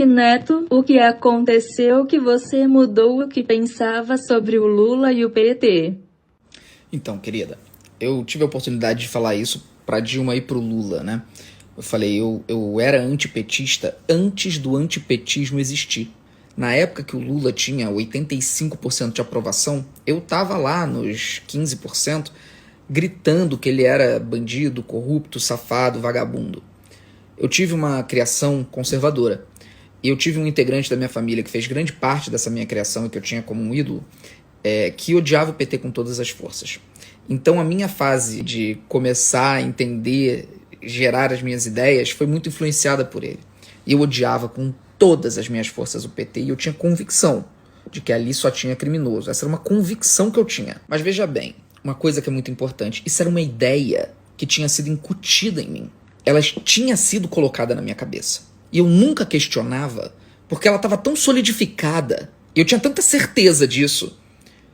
Neto, o que aconteceu que você mudou o que pensava sobre o Lula e o PT? Então, querida, eu tive a oportunidade de falar isso pra Dilma e pro Lula, né? Eu falei, eu era antipetista antes do antipetismo existir. Na época que o Lula tinha 85% de aprovação, eu tava lá nos 15%, gritando que ele era bandido, corrupto, safado, vagabundo. Eu tive uma criação conservadora. E eu tive um integrante da minha família que fez grande parte dessa minha criação e que eu tinha como um ídolo, que odiava o PT com todas as forças. Então a minha fase de começar a entender, gerar as minhas ideias, foi muito influenciada por ele. E eu odiava com todas as minhas forças o PT e eu tinha convicção de que ali só tinha criminoso. Essa era uma convicção que eu tinha. Mas veja bem, uma coisa que é muito importante, isso era uma ideia que tinha sido incutida em mim. Ela tinha sido colocada na minha cabeça. E eu nunca questionava, porque ela estava tão solidificada, e eu tinha tanta certeza disso,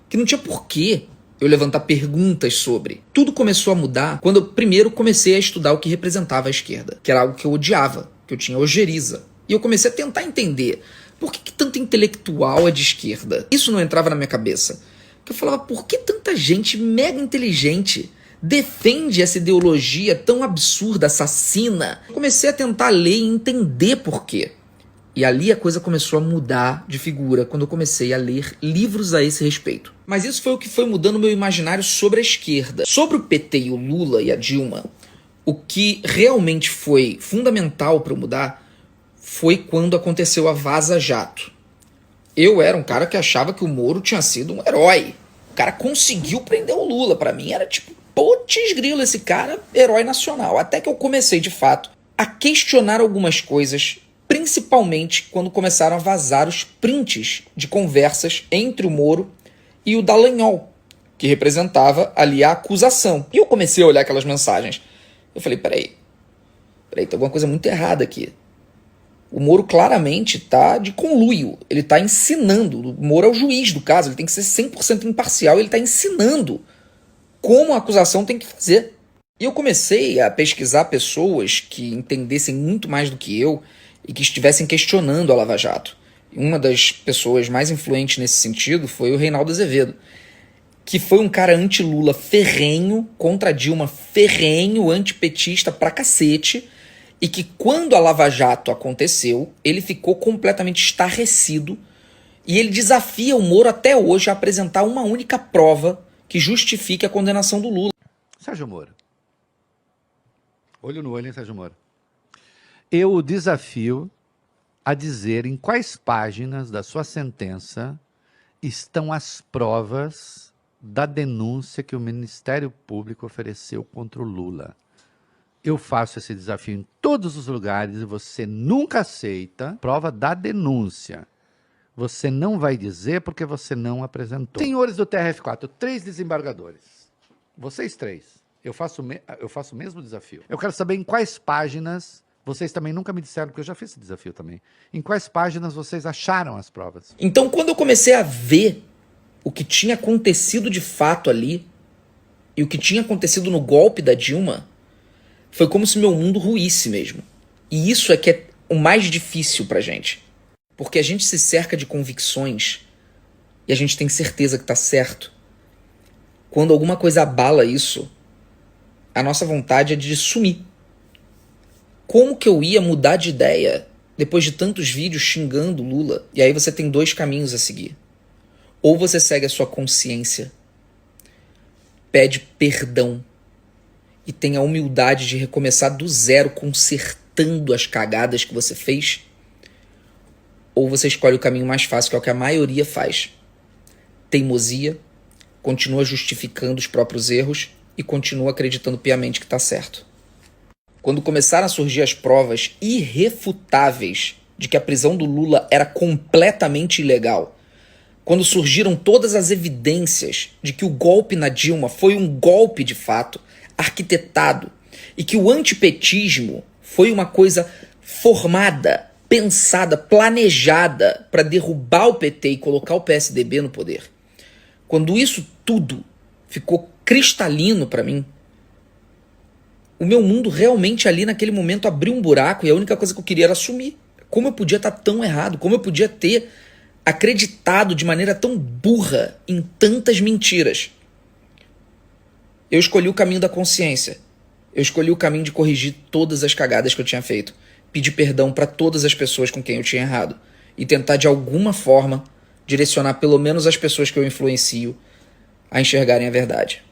que não tinha porquê eu levantar perguntas sobre. Tudo começou a mudar quando eu primeiro comecei a estudar o que representava a esquerda, que era algo que eu odiava, que eu tinha ojeriza. E eu comecei a tentar entender por que tanto intelectual é de esquerda. Isso não entrava na minha cabeça. Eu falava, por que tanta gente mega inteligente defende essa ideologia tão absurda, assassina? Eu comecei a tentar ler e entender por quê. E ali a coisa começou a mudar de figura quando eu comecei a ler livros a esse respeito. Mas isso foi o que foi mudando o meu imaginário sobre a esquerda. Sobre o PT e o Lula e a Dilma, o que realmente foi fundamental para eu mudar foi quando aconteceu a Vaza Jato. Eu era um cara que achava que o Moro tinha sido um herói. O cara conseguiu prender o Lula. Pra mim era tipo, putz grilo, esse cara, herói nacional. Até que eu comecei, de fato, a questionar algumas coisas, principalmente quando começaram a vazar os prints de conversas entre o Moro e o Dallagnol, que representava ali a acusação. E eu comecei a olhar aquelas mensagens. Eu falei, peraí, tem alguma coisa muito errada aqui. O Moro claramente tá de conluio, ele tá ensinando, o Moro é o juiz do caso, ele tem que ser 100% imparcial, ele tá ensinando como a acusação tem que fazer. E eu comecei a pesquisar pessoas que entendessem muito mais do que eu e que estivessem questionando a Lava Jato. E uma das pessoas mais influentes nesse sentido foi o Reinaldo Azevedo, que foi um cara anti-Lula ferrenho, contra Dilma ferrenho, antipetista pra cacete, e que quando a Lava Jato aconteceu, ele ficou completamente estarrecido e ele desafia o Moro até hoje a apresentar uma única prova que justifique a condenação do Lula. Sérgio Moro. Olho no olho, hein, Sérgio Moro? Eu o desafio a dizer em quais páginas da sua sentença estão as provas da denúncia que o Ministério Público ofereceu contra o Lula. Eu faço esse desafio em todos os lugares e você nunca aceita prova da denúncia. Você não vai dizer porque você não apresentou. Senhores do TRF4, 3 desembargadores. Vocês 3. Eu faço o mesmo desafio. Eu quero saber em quais páginas, vocês também nunca me disseram, porque eu já fiz esse desafio também, em quais páginas vocês acharam as provas. Então, quando eu comecei a ver o que tinha acontecido de fato ali, e o que tinha acontecido no golpe da Dilma, foi como se meu mundo ruísse mesmo. E isso é que é o mais difícil pra gente. Porque a gente se cerca de convicções e a gente tem certeza que tá certo. Quando alguma coisa abala isso, a nossa vontade é de sumir. Como que eu ia mudar de ideia depois de tantos vídeos xingando Lula? E aí você tem 2 caminhos a seguir. Ou você segue a sua consciência, pede perdão e tem a humildade de recomeçar do zero, consertando as cagadas que você fez, ou você escolhe o caminho mais fácil, que é o que a maioria faz. Teimosia, continua justificando os próprios erros e continua acreditando piamente que está certo. Quando começaram a surgir as provas irrefutáveis de que a prisão do Lula era completamente ilegal, quando surgiram todas as evidências de que o golpe na Dilma foi um golpe de fato, arquitetado, e que o antipetismo foi uma coisa formada, pensada, planejada para derrubar o PT e colocar o PSDB no poder. Quando isso tudo ficou cristalino para mim, o meu mundo realmente ali naquele momento abriu um buraco e a única coisa que eu queria era sumir. Como eu podia estar tão errado? Como eu podia ter acreditado de maneira tão burra em tantas mentiras? Eu escolhi o caminho da consciência. Eu escolhi o caminho de corrigir todas as cagadas que eu tinha feito. Pedir perdão para todas as pessoas com quem eu tinha errado. E tentar, de alguma forma, direcionar pelo menos as pessoas que eu influencio a enxergarem a verdade.